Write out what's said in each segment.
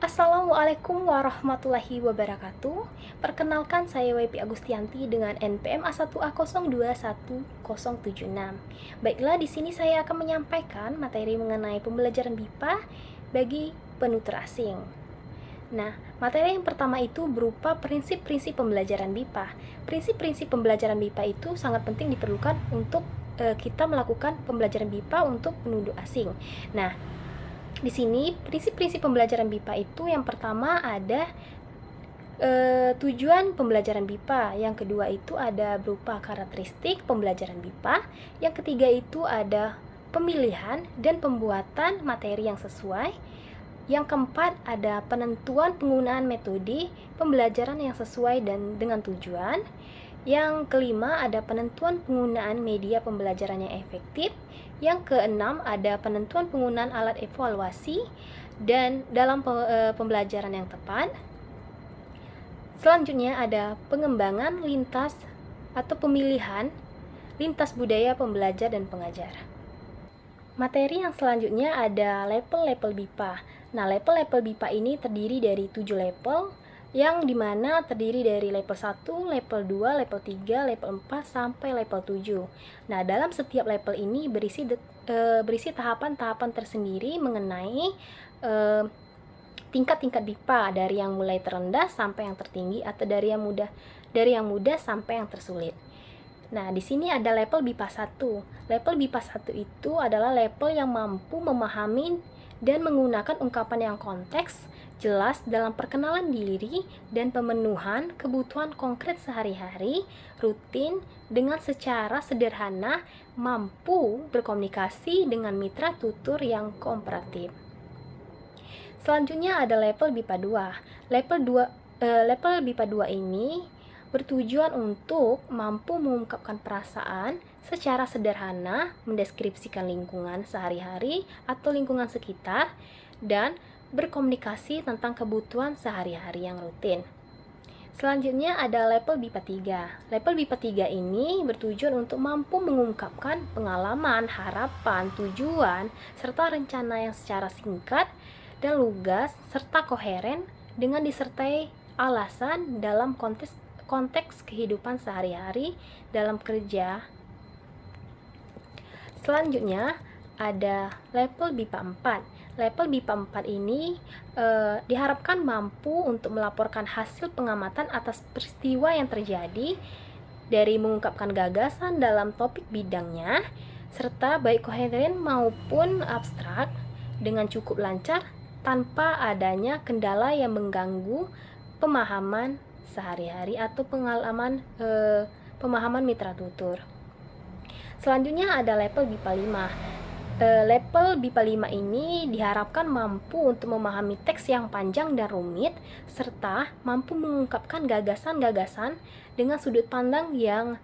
Assalamualaikum warahmatullahi wabarakatuh. Perkenalkan, saya WP Agustianti dengan NPM A1A021076. Baiklah, di sini saya akan menyampaikan materi mengenai pembelajaran BIPA bagi penutur asing. Nah, materi yang pertama itu berupa prinsip-prinsip pembelajaran BIPA. Prinsip-prinsip pembelajaran BIPA itu sangat penting diperlukan untuk kita melakukan pembelajaran BIPA untuk penduduk asing. Nah, di sini prinsip-prinsip pembelajaran BIPA itu yang pertama ada tujuan pembelajaran BIPA, yang kedua itu ada berupa karakteristik pembelajaran BIPA, yang ketiga itu ada pemilihan dan pembuatan materi yang sesuai, yang keempat ada penentuan penggunaan metode pembelajaran yang sesuai dan dengan tujuan, yang kelima ada penentuan penggunaan media pembelajaran yang efektif, yang keenam ada penentuan penggunaan alat evaluasi dan dalam pembelajaran yang tepat. Selanjutnya ada pengembangan lintas atau pemilihan lintas budaya pembelajar dan pengajar. Materi yang selanjutnya ada level-level BIPA. Nah, level-level BIPA ini terdiri dari 7 level, yang dimana terdiri dari level 1, level 2, level 3, level 4, sampai level 7. Nah, dalam setiap level ini berisi tahapan-tahapan tersendiri mengenai tingkat-tingkat BIPA, dari yang mulai terendah sampai yang tertinggi, atau dari yang mudah sampai yang tersulit. Nah, di sini ada level BIPA 1. Level BIPA 1 itu adalah level yang mampu memahami dan menggunakan ungkapan yang konteks, jelas dalam perkenalan diri dan pemenuhan kebutuhan konkret sehari-hari, rutin, dengan secara sederhana, mampu berkomunikasi dengan mitra tutur yang kooperatif. Selanjutnya ada level BIPA 2. Level BIPA 2 ini bertujuan untuk mampu mengungkapkan perasaan secara sederhana, mendeskripsikan lingkungan sehari-hari atau lingkungan sekitar, dan berkomunikasi tentang kebutuhan sehari-hari yang rutin. Selanjutnya ada level BIPA 3. Level BIPA 3 ini bertujuan untuk mampu mengungkapkan pengalaman, harapan, tujuan, serta rencana yang secara singkat dan lugas serta koheren dengan disertai alasan dalam konteks kehidupan sehari-hari dalam kerja. Selanjutnya ada level BIPA 4. Level BIPA 4 ini diharapkan mampu untuk melaporkan hasil pengamatan atas peristiwa yang terjadi, dari mengungkapkan gagasan dalam topik bidangnya, serta baik koheren maupun abstrak dengan cukup lancar tanpa adanya kendala yang mengganggu pemahaman sehari-hari atau pemahaman mitra tutur. Selanjutnya ada level BIPA 5. Level BIPA 5 ini diharapkan mampu untuk memahami teks yang panjang dan rumit, serta mampu mengungkapkan gagasan-gagasan dengan sudut pandang yang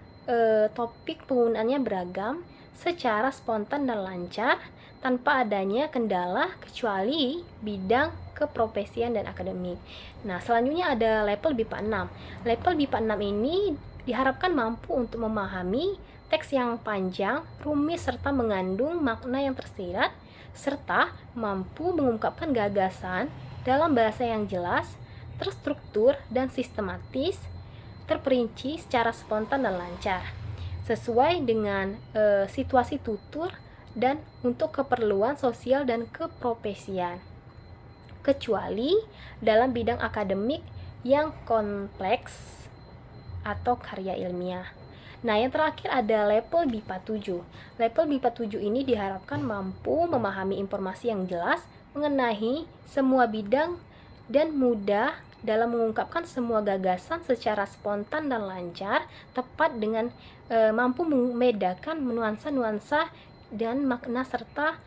topik penggunaannya beragam, secara spontan dan lancar, tanpa adanya kendala kecuali bidang keprofesian dan akademik. Nah, selanjutnya ada level BIPA 6. Level BIPA 6 ini diharapkan mampu untuk memahami teks yang panjang, rumit, serta mengandung makna yang tersirat, serta mampu mengungkapkan gagasan dalam bahasa yang jelas, terstruktur, dan sistematis, terperinci secara spontan dan lancar, sesuai dengan situasi tutur dan untuk keperluan sosial dan keprofesian, kecuali dalam bidang akademik yang kompleks atau karya ilmiah. Nah, yang terakhir ada level BIPA 7. Level BIPA 7 ini diharapkan mampu memahami informasi yang jelas mengenai semua bidang dan mudah dalam mengungkapkan semua gagasan secara spontan dan lancar, tepat dengan mampu membedakan nuansa-nuansa dan makna, serta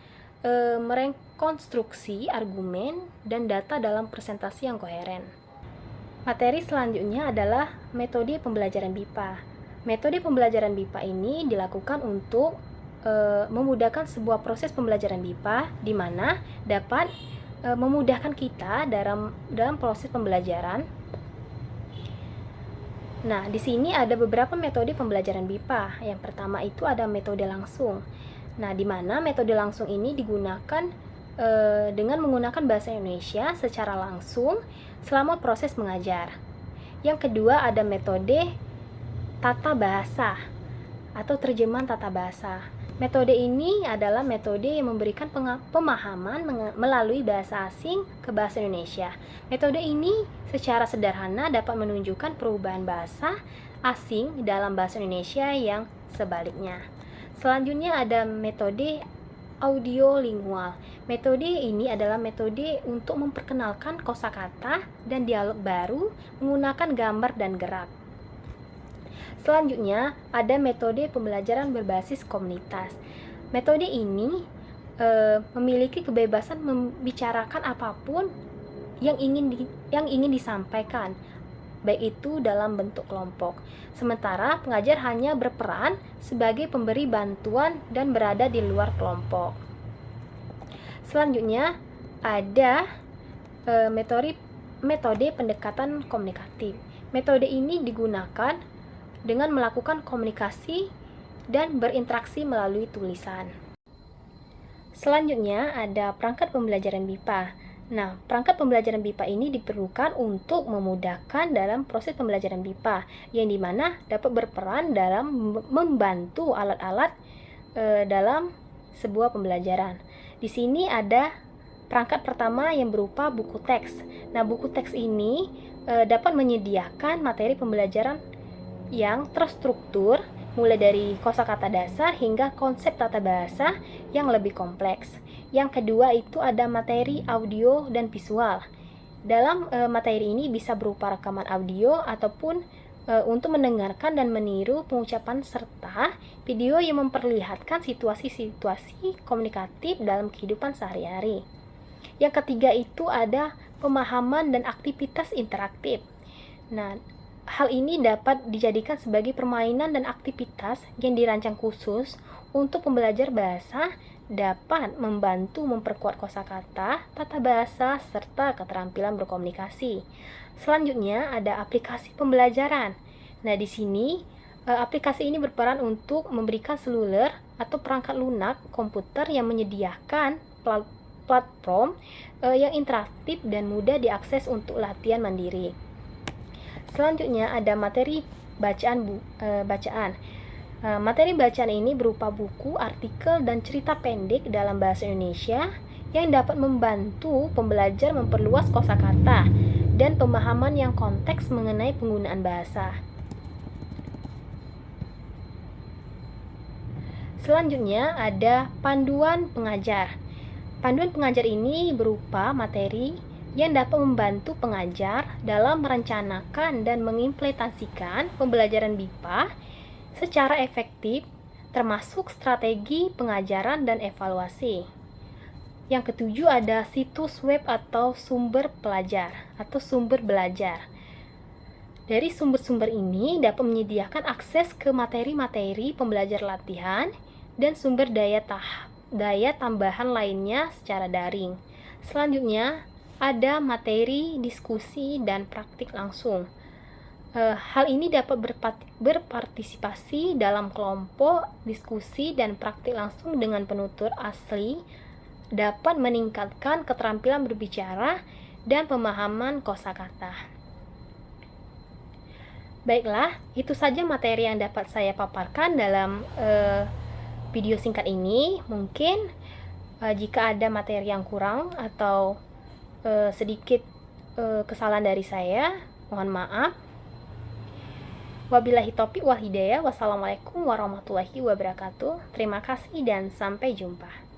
merekonstruksi argumen dan data dalam presentasi yang koheren. Materi selanjutnya adalah metode pembelajaran BIPA. Metode pembelajaran BIPA ini dilakukan untuk memudahkan sebuah proses pembelajaran BIPA, di mana dapat memudahkan kita dalam proses pembelajaran. Nah, di sini ada beberapa metode pembelajaran BIPA. Yang pertama itu ada metode langsung. Nah, di mana metode langsung ini digunakan dengan menggunakan bahasa Indonesia secara langsung selama proses mengajar. Yang kedua ada metode tata bahasa atau terjemahan tata bahasa. Metode ini adalah metode yang memberikan pemahaman melalui bahasa asing ke bahasa Indonesia. Metode ini secara sederhana dapat menunjukkan perubahan bahasa asing dalam bahasa Indonesia yang sebaliknya. Selanjutnya ada metode audiolingual. Metode ini adalah metode untuk memperkenalkan kosakata dan dialog baru menggunakan gambar dan gerak. Selanjutnya ada metode pembelajaran berbasis komunitas. Metode ini memiliki kebebasan membicarakan apapun yang ingin disampaikan, baik itu dalam bentuk kelompok. Sementara pengajar hanya berperan sebagai pemberi bantuan dan berada di luar kelompok. Selanjutnya ada metode pendekatan komunikatif. Metode ini digunakan dengan melakukan komunikasi dan berinteraksi melalui tulisan. Selanjutnya ada perangkat pembelajaran BIPA. Nah, perangkat pembelajaran BIPA ini diperlukan untuk memudahkan dalam proses pembelajaran BIPA, yang dimana dapat berperan dalam membantu alat-alat dalam sebuah pembelajaran. Di sini ada perangkat pertama yang berupa buku teks. Nah, buku teks ini dapat menyediakan materi pembelajaran yang terstruktur, mulai dari kosakata dasar hingga konsep tata bahasa yang lebih kompleks. Yang kedua itu ada materi audio dan visual. Dalam materi ini bisa berupa rekaman audio ataupun untuk mendengarkan dan meniru pengucapan serta video yang memperlihatkan situasi-situasi komunikatif dalam kehidupan sehari-hari. Yang ketiga itu ada pemahaman dan aktivitas interaktif. Nah, hal ini dapat dijadikan sebagai permainan dan aktivitas yang dirancang khusus untuk pembelajar bahasa, dapat membantu memperkuat kosakata, tata bahasa, serta keterampilan berkomunikasi. Selanjutnya ada aplikasi pembelajaran. Nah, di sini aplikasi ini berperan untuk memberikan seluler atau perangkat lunak komputer yang menyediakan platform yang interaktif dan mudah diakses untuk latihan mandiri. Selanjutnya ada materi bacaan. Materi bacaan ini berupa buku, artikel, dan cerita pendek dalam bahasa Indonesia yang dapat membantu pembelajar memperluas kosakata dan pemahaman yang konteks mengenai penggunaan bahasa. Selanjutnya ada panduan pengajar. Panduan pengajar ini berupa materi yang dapat membantu pengajar dalam merencanakan dan mengimplementasikan pembelajaran BIPA secara efektif, termasuk strategi pengajaran dan evaluasi. Yang ketujuh ada situs web atau sumber pelajar atau sumber belajar. Dari sumber-sumber ini dapat menyediakan akses ke materi-materi pembelajar latihan dan sumber daya tambahan lainnya secara daring. Selanjutnya ada materi, diskusi, dan praktik langsung. Hal ini dapat berpartisipasi dalam kelompok, diskusi, dan praktik langsung dengan penutur asli, dapat meningkatkan keterampilan berbicara dan pemahaman kosakata. Baiklah, itu saja materi yang dapat saya paparkan dalam video singkat ini. Mungkin jika ada materi yang kurang atau sedikit kesalahan dari saya, mohon maaf. Wabillahi taufiq wal hidayah. Wassalamualaikum warahmatullahi wabarakatuh. Terima kasih dan sampai jumpa.